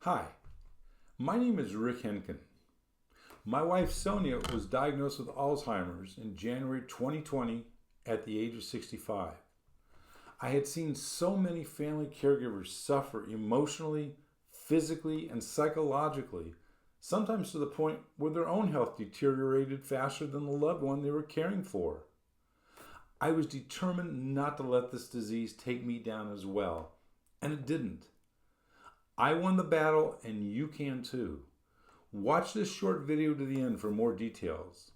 Hi, my name is 𝗕𝗃𝗿𝗃𝗃. My wife Sonia was diagnosed with Alzheimer's in January 2020 at the age of 65. I had seen so many family caregivers suffer emotionally, physically, and psychologically, sometimes to the point where their own health deteriorated faster than the loved one they were caring for. I was determined not to let this disease take me down as well, and it didn't. I won the battle, and you can too. Watch this short video to the end for more details.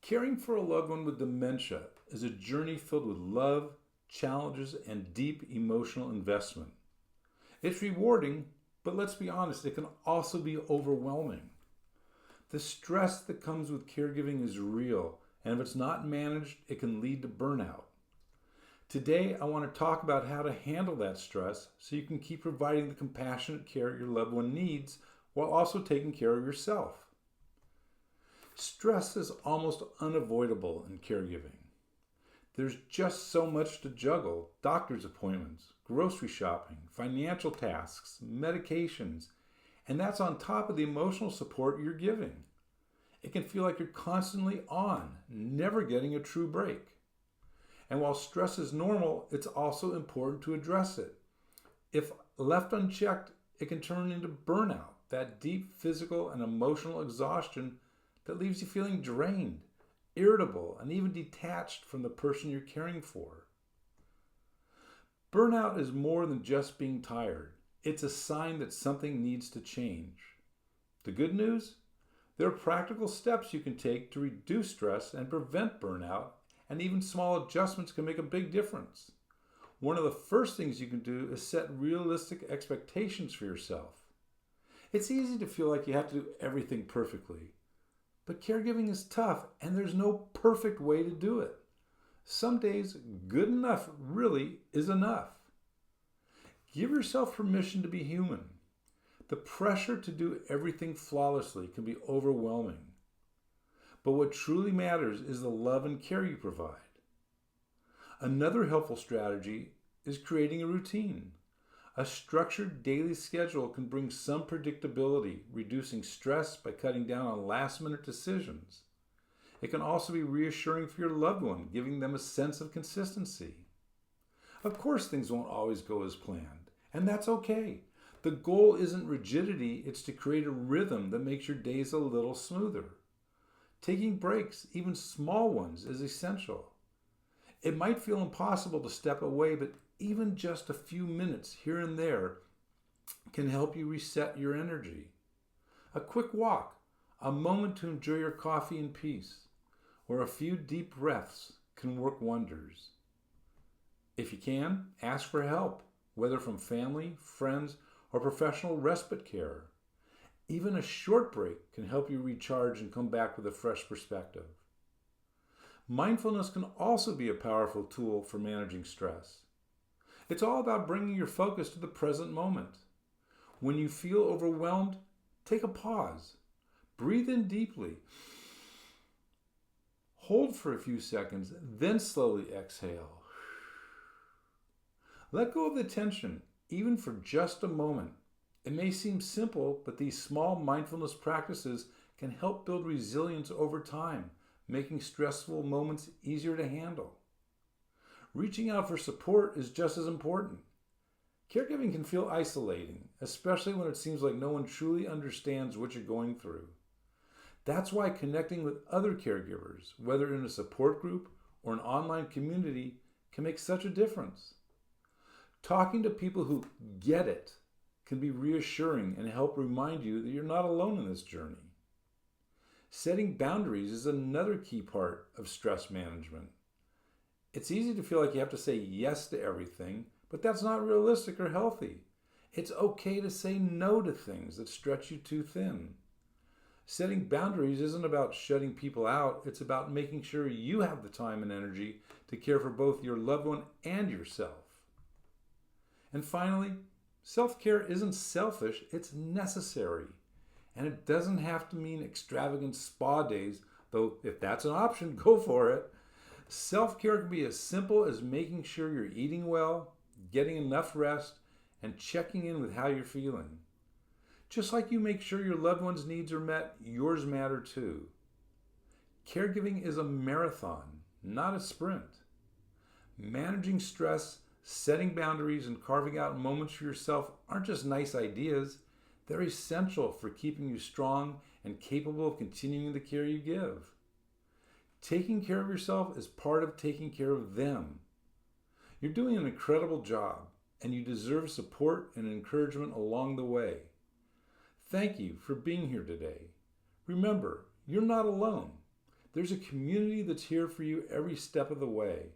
Caring for a loved one with dementia is a journey filled with love, challenges, and deep emotional investment. It's rewarding, but let's be honest, it can also be overwhelming. The stress that comes with caregiving is real, and if it's not managed, it can lead to burnout. Today, I want to talk about how to handle that stress so you can keep providing the compassionate care your loved one needs while also taking care of yourself. Stress is almost unavoidable in caregiving. There's just so much to juggle: doctor's appointments, grocery shopping, financial tasks, medications, and that's on top of the emotional support you're giving. It can feel like you're constantly on, never getting a true break. And while stress is normal, it's also important to address it. If left unchecked, it can turn into burnout, that deep physical and emotional exhaustion that leaves you feeling drained, irritable, and even detached from the person you're caring for. Burnout is more than just being tired. It's a sign that something needs to change. The good news? There are practical steps you can take to reduce stress and prevent burnout, and even small adjustments can make a big difference. One of the first things you can do is set realistic expectations for yourself. It's easy to feel like you have to do everything perfectly, but caregiving is tough and there's no perfect way to do it. Some days, good enough really is enough. Give yourself permission to be human. The pressure to do everything flawlessly can be overwhelming. But what truly matters is the love and care you provide. Another helpful strategy is creating a routine. A structured daily schedule can bring some predictability, reducing stress by cutting down on last-minute decisions. It can also be reassuring for your loved one, giving them a sense of consistency. Of course, things won't always go as planned, and that's okay. The goal isn't rigidity, it's to create a rhythm that makes your days a little smoother. Taking breaks, even small ones, is essential. It might feel impossible to step away, but even just a few minutes here and there can help you reset your energy. A quick walk, a moment to enjoy your coffee in peace, or a few deep breaths can work wonders. If you can, ask for help, whether from family, friends, or professional respite care. Even a short break can help you recharge and come back with a fresh perspective. Mindfulness can also be a powerful tool for managing stress. It's all about bringing your focus to the present moment. When you feel overwhelmed, take a pause. Breathe in deeply. Hold for a few seconds, then slowly exhale. Let go of the tension, even for just a moment. It may seem simple, but these small mindfulness practices can help build resilience over time, making stressful moments easier to handle. Reaching out for support is just as important. Caregiving can feel isolating, especially when it seems like no one truly understands what you're going through. That's why connecting with other caregivers, whether in a support group or an online community, can make such a difference. Talking to people who get it can be reassuring and help remind you that you're not alone in this journey. Setting boundaries is another key part of stress management. It's easy to feel like you have to say yes to everything, but that's not realistic or healthy. It's okay to say no to things that stretch you too thin. Setting boundaries isn't about shutting people out, it's about making sure you have the time and energy to care for both your loved one and yourself. And finally, self-care isn't selfish, it's necessary. And it doesn't have to mean extravagant spa days, though if that's an option, go for it. Self-care can be as simple as making sure you're eating well, getting enough rest, and checking in with how you're feeling. Just like you make sure your loved one's needs are met, yours matter too. Caregiving is a marathon, not a sprint. Managing stress, setting boundaries, and carving out moments for yourself aren't just nice ideas. They're essential for keeping you strong and capable of continuing the care you give. Taking care of yourself is part of taking care of them. You're doing an incredible job, and you deserve support and encouragement along the way. Thank you for being here today. Remember, you're not alone. There's a community that's here for you every step of the way.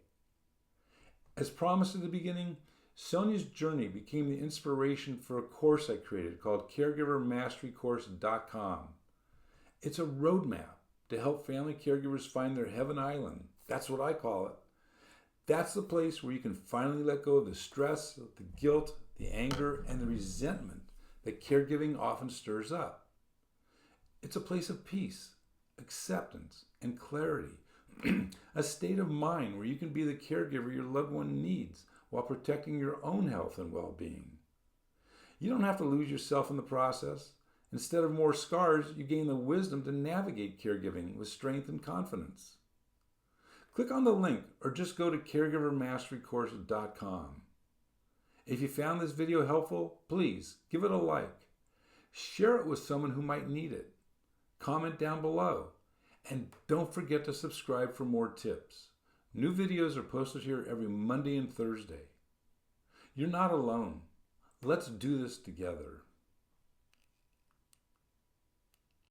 As promised at the beginning, Sonia's journey became the inspiration for a course I created called CaregiverMasteryCourse.com. It's a roadmap to help family caregivers find their heaven island. That's what I call it. That's the place where you can finally let go of the stress, the guilt, the anger, and the resentment that caregiving often stirs up. It's a place of peace, acceptance, and clarity. A state of mind where you can be the caregiver your loved one needs while protecting your own health and well-being. You don't have to lose yourself in the process. Instead of more scars, you gain the wisdom to navigate caregiving with strength and confidence. Click on the link or just go to CaregiverMasteryCourse.com. If you found this video helpful, please give it a like. Share it with someone who might need it. Comment down below. And don't forget to subscribe for more tips. New videos are posted here every Monday and Thursday. You're not alone. Let's do this together.